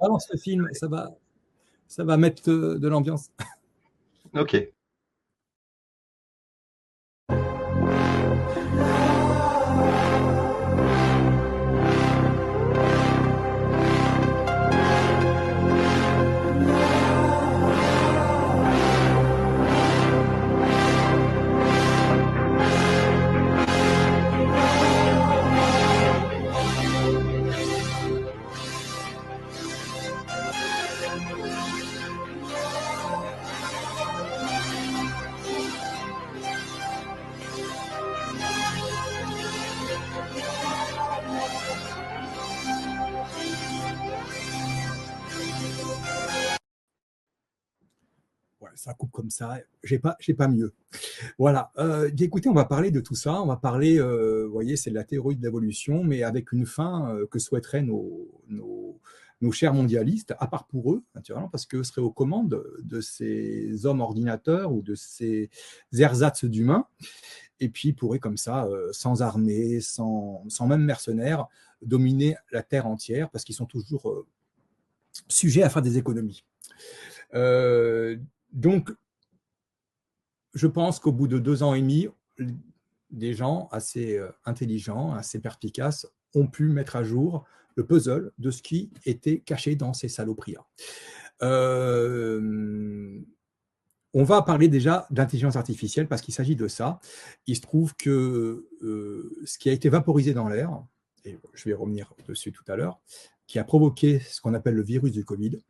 balance le film, ça va mettre de l'ambiance. Ok. Ouais, ça coupe comme ça, j'ai pas mieux. Voilà, écoutez, on va parler de tout ça, on va parler, vous voyez, c'est de la théorie de l'évolution, mais avec une fin que souhaiteraient nos chers mondialistes, à part pour eux, naturellement, parce qu'eux seraient aux commandes de ces hommes ordinateurs ou de ces ersatz d'humains, et puis pourraient comme ça, sans armée, sans même mercenaires, dominer la Terre entière, parce qu'ils sont toujours sujets à faire des économies. Euh, donc, je pense qu'au bout de 2 ans et demi, des gens assez intelligents, assez perspicaces, ont pu mettre à jour le puzzle de ce qui était caché dans ces saloperies-là. On va parler déjà d'intelligence artificielle parce qu'il s'agit de ça. Il se trouve que ce qui a été vaporisé dans l'air, et je vais revenir dessus tout à l'heure, qui a provoqué ce qu'on appelle le virus du Covid,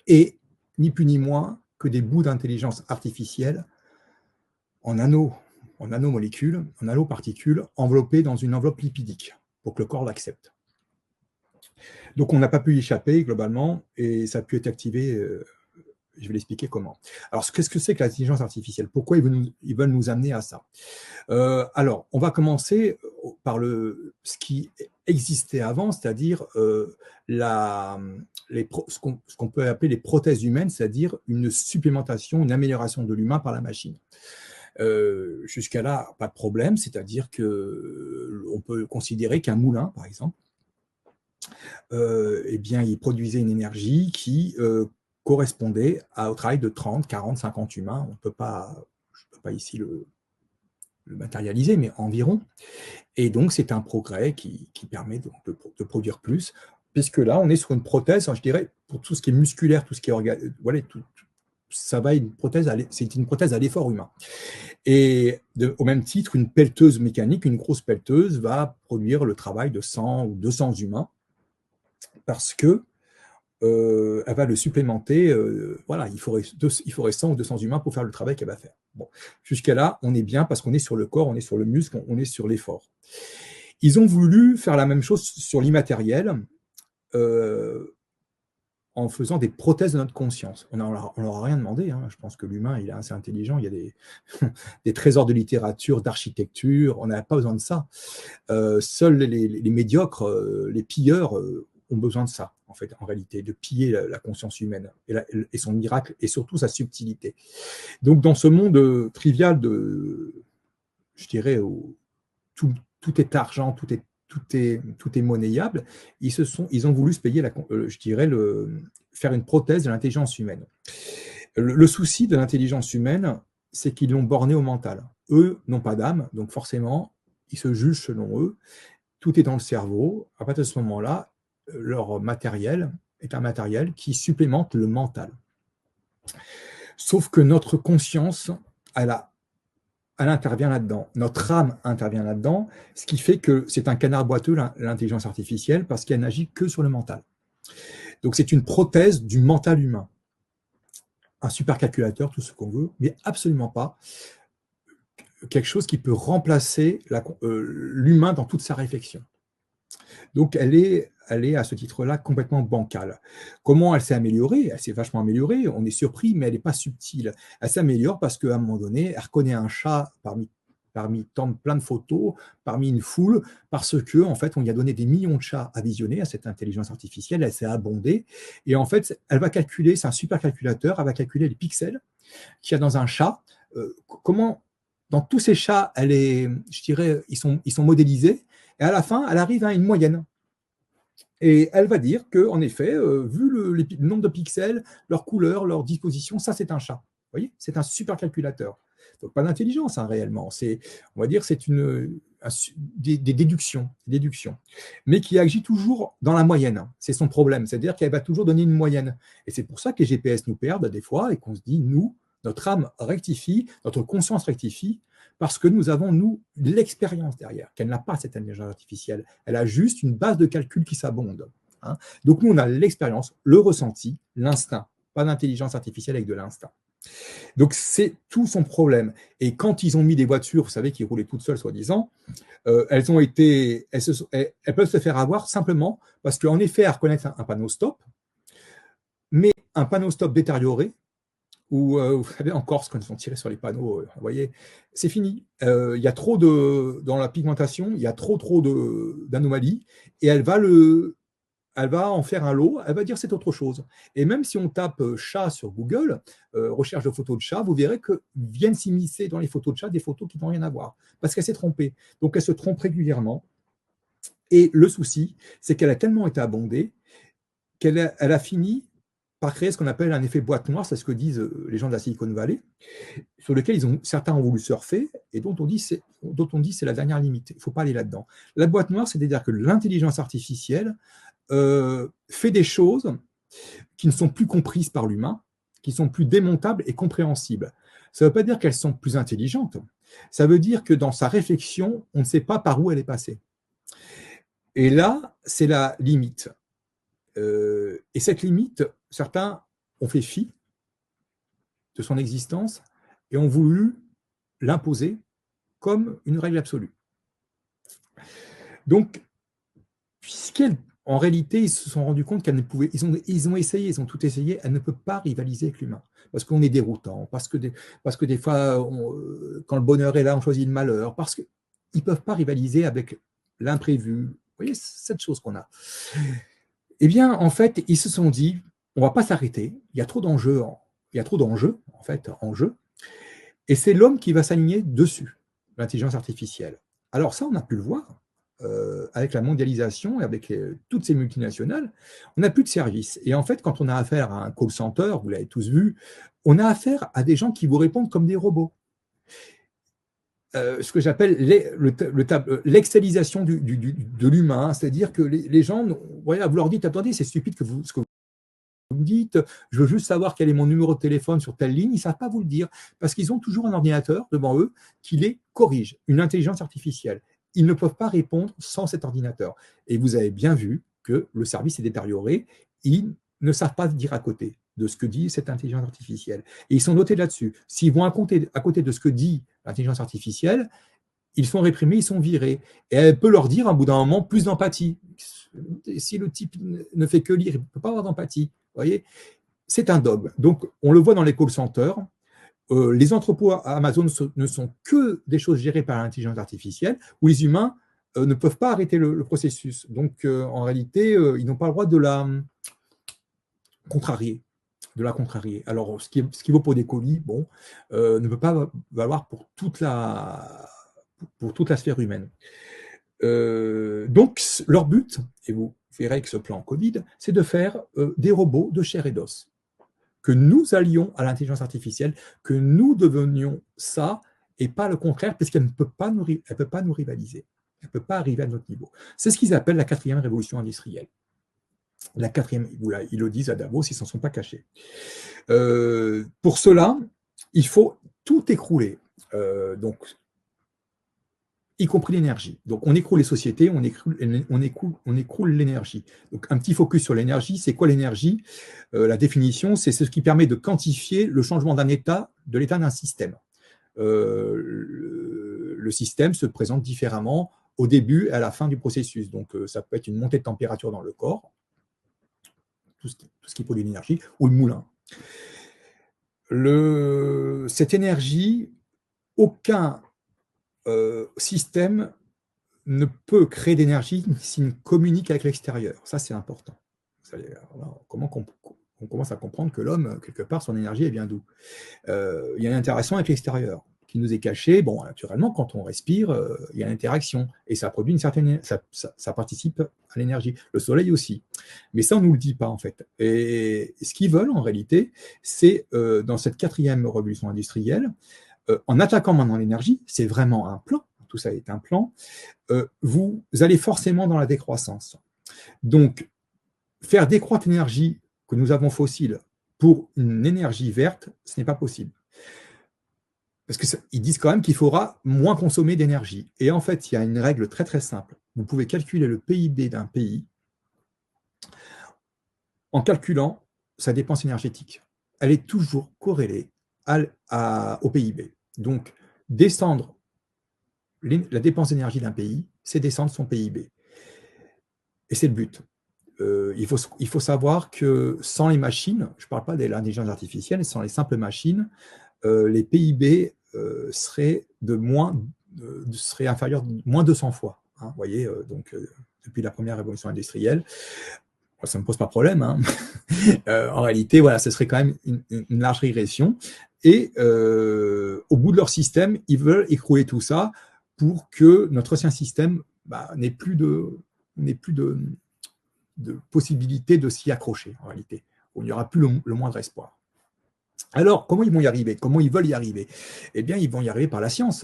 est ni plus ni moins que des bouts d'intelligence artificielle en nanomolécules, en nanoparticules, enveloppées dans une enveloppe lipidique pour que le corps l'accepte. Donc on n'a pas pu y échapper globalement et ça a pu être activé. Je vais l'expliquer comment. Alors, qu'est-ce que c'est que l'intelligence artificielle? Pourquoi ils veulent nous amener à ça? Alors, on va commencer par ce qui existait avant, c'est-à-dire ce qu'on peut appeler les prothèses humaines, c'est-à-dire une supplémentation, une amélioration de l'humain par la machine. Jusqu'à là, pas de problème, c'est-à-dire qu'on peut considérer qu'un moulin, par exemple, eh bien, il produisait une énergie qui correspondait au travail de 30, 40, 50 humains. Je ne peux pas ici le matérialiser, mais environ. Et donc, c'est un progrès qui permet de produire plus, puisque là, on est sur une prothèse, je dirais, pour tout ce qui est musculaire, tout ce qui est voilà, ça va c'est une prothèse à l'effort humain. Et au même titre, une pelleteuse mécanique, une grosse pelleteuse, va produire le travail de 100 ou 200 humains, parce que elle va le supplémenter. Voilà, il faudrait 100 ou 200 humains pour faire le travail qu'elle va faire. Bon, jusqu'à là, on est bien parce qu'on est sur le corps, on est sur le muscle, on est sur l'effort. Ils ont voulu faire la même chose sur l'immatériel en faisant des prothèses de notre conscience. On leur a rien demandé. Hein. Je pense que l'humain, il est assez intelligent. Il y a des trésors de littérature, d'architecture. On n'a pas besoin de ça. Seuls les médiocres, les pilleurs, ont besoin de ça, en fait, en réalité, de piller la conscience humaine et son miracle et surtout sa subtilité. Donc, dans ce monde trivial je dirais, où tout est argent, tout est monnayable, ils ont voulu se payer, je dirais, faire une prothèse de l'intelligence humaine. Le souci de l'intelligence humaine, c'est qu'ils l'ont borné au mental. Eux n'ont pas d'âme, donc forcément, ils se jugent selon eux. Tout est dans le cerveau. À partir de ce moment-là, leur matériel est un matériel qui supplémente le mental. Sauf que notre conscience, elle intervient là-dedans. Notre âme intervient là-dedans, ce qui fait que c'est un canard boiteux, l'intelligence artificielle, parce qu'elle n'agit que sur le mental. Donc c'est une prothèse du mental humain. Un supercalculateur, tout ce qu'on veut, mais absolument pas quelque chose qui peut remplacer l'humain dans toute sa réflexion. Donc, elle est à ce titre-là complètement bancale. Comment elle s'est améliorée? Elle s'est vachement améliorée, on est surpris, mais elle n'est pas subtile. Elle s'améliore parce qu'à un moment donné, elle reconnaît un chat parmi plein de photos, parmi une foule, parce que en fait, on lui a donné des millions de chats à visionner à cette intelligence artificielle, elle s'est abondée, et en fait, elle va calculer, c'est un supercalculateur, elle va calculer les pixels qu'il y a dans un chat, comment, dans tous ces chats, je dirais, ils sont modélisés, et à la fin, elle arrive à une moyenne. Et elle va dire qu'en effet, vu le nombre de pixels, leur couleur, leur disposition, ça c'est un chat. Vous voyez, c'est un super calculateur. Donc pas d'intelligence hein, réellement. On va dire, c'est des déductions, mais qui agit toujours dans la moyenne. C'est son problème, c'est-à-dire qu'elle va toujours donner une moyenne. Et c'est pour ça que les GPS nous perdent des fois et qu'on se dit, nous, notre âme rectifie, notre conscience rectifie, parce que nous avons, nous, l'expérience derrière, qu'elle n'a pas cette intelligence artificielle. Elle a juste une base de calcul qui s'abonde. Hein. Donc nous, on a l'expérience, le ressenti, l'instinct. Pas d'intelligence artificielle avec de l'instinct. Donc c'est tout son problème. Et quand ils ont mis des voitures, vous savez, qui roulaient toutes seules, soi-disant, elles peuvent se faire avoir simplement parce qu'en effet, elles reconnaissent un panneau stop, mais un panneau stop détérioré, ou vous savez, en Corse, quand ils sont tirés sur les panneaux, vous voyez, c'est fini. Il y a trop dans la pigmentation, il y a trop d'anomalies, et elle va en faire un lot, elle va dire c'est autre chose. Et même si on tape chat sur Google, recherche de photos de chat, vous verrez que viennent s'immiscer dans les photos de chat des photos qui n'ont rien à voir, parce qu'elle s'est trompée. Donc elle se trompe régulièrement. Et le souci, c'est qu'elle a tellement été abondée qu'elle a fini par créer ce qu'on appelle un effet boîte noire, c'est ce que disent les gens de la Silicon Valley, sur lequel certains ont voulu surfer et dont on dit c'est la dernière limite. Il ne faut pas aller là-dedans. La boîte noire, c'est-à-dire que l'intelligence artificielle fait des choses qui ne sont plus comprises par l'humain, qui sont plus démontables et compréhensibles. Ça ne veut pas dire qu'elles sont plus intelligentes. Ça veut dire que dans sa réflexion, on ne sait pas par où elle est passée. Et là, c'est la limite. Et cette limite, certains ont fait fi de son existence et ont voulu l'imposer comme une règle absolue. Donc, en réalité, ils se sont rendus compte qu'elle ne pouvait, ils ont essayé, ils ont tout essayé, elle ne peut pas rivaliser avec l'humain, parce qu'on est déroutant, parce que des fois, quand le bonheur est là, on choisit le malheur, parce qu'ils ne peuvent pas rivaliser avec l'imprévu. Vous voyez, cette chose qu'on a. Eh bien, en fait, ils se sont dit, on ne va pas s'arrêter, il y a trop d'enjeux, en fait, en jeu, et c'est l'homme qui va s'aligner dessus, l'intelligence artificielle. Alors ça, on a pu le voir, avec la mondialisation et avec toutes ces multinationales, on n'a plus de service. Et en fait, quand on a affaire à un call center, vous l'avez tous vu, on a affaire à des gens qui vous répondent comme des robots. Ce que j'appelle l'excellisation de l'humain, c'est-à-dire que les gens, voyez, vous leur dites, attendez, c'est stupide ce que vous me dites, je veux juste savoir quel est mon numéro de téléphone sur telle ligne, ils ne savent pas vous le dire, parce qu'ils ont toujours un ordinateur devant eux qui les corrige, une intelligence artificielle. Ils ne peuvent pas répondre sans cet ordinateur. Et vous avez bien vu que le service est détérioré, ils ne savent pas dire à côté de ce que dit cette intelligence artificielle. Et ils sont notés là-dessus. S'ils vont à côté de ce que dit l'intelligence artificielle, ils sont réprimés, ils sont virés. Et elle peut leur dire, à bout d'un moment, plus d'empathie. Si le type ne fait que lire, il ne peut pas avoir d'empathie. Vous voyez, c'est un dogme. Donc, on le voit dans les call centers. Les entrepôts à Amazon ne sont que des choses gérées par l'intelligence artificielle, où les humains ne peuvent pas arrêter le processus. Donc, en réalité, ils n'ont pas le droit de la contrarier. Alors, ce qui vaut pour des colis, bon, ne peut pas valoir pour toute la sphère humaine. Donc, leur but, et vous verrez que ce plan Covid, c'est de faire des robots de chair et d'os. Que nous allions à l'intelligence artificielle, que nous devenions ça, et pas le contraire, puisqu'elle ne peut pas nous rivaliser. Elle ne peut pas arriver à notre niveau. C'est ce qu'ils appellent la 4e révolution industrielle. La 4e, ils le disent à Davos, ils ne s'en sont pas cachés. Pour cela, il faut tout écrouler. Donc, y compris l'énergie. Donc, on écroule les sociétés, on écroule l'énergie. Donc, un petit focus sur l'énergie. C'est quoi l'énergie? La définition, c'est ce qui permet de quantifier le changement d'un état, de l'état d'un système. Le système se présente différemment au début et à la fin du processus. Donc, ça peut être une montée de température dans le corps, tout ce qui produit l'énergie, ou le moulin. Cette énergie, aucun système ne peut créer d'énergie s'il ne communique avec l'extérieur. Ça, c'est important. On commence à comprendre que l'homme, quelque part, son énergie, elle vient d'où? Il y a une interaction avec l'extérieur qui nous est caché. Bon, naturellement, quand on respire, il y a une interaction et ça produit une certaine, ça participe à l'énergie. Le soleil aussi. Mais ça, on ne nous le dit pas en fait. Et ce qu'ils veulent en réalité, c'est dans cette 4e révolution industrielle, en attaquant maintenant l'énergie, c'est vraiment un plan, tout ça est un plan, vous allez forcément dans la décroissance. Donc, faire décroître l'énergie que nous avons fossile pour une énergie verte, ce n'est pas possible. Parce qu'ils disent quand même qu'il faudra moins consommer d'énergie. Et en fait, il y a une règle très très simple. Vous pouvez calculer le PIB d'un pays en calculant sa dépense énergétique. Elle est toujours corrélée au PIB. Donc, descendre la dépense d'énergie d'un pays, c'est descendre son PIB. Et c'est le but. Il faut savoir que sans les machines, je ne parle pas de l'intelligence artificielle, sans les simples machines, les PIB seraient inférieurs de moins 200 fois. Hein, vous voyez, depuis la première révolution industrielle, ça ne me pose pas de problème. Hein. En réalité, voilà, ce serait quand même une large régression. Et au bout de leur système, ils veulent écrouler tout ça pour que notre ancien système n'ait plus de possibilité de s'y accrocher, en réalité. Où il n'y aura plus le moindre espoir. Alors, comment ils vont y arriver? Comment ils veulent y arriver? Eh bien, ils vont y arriver par la science.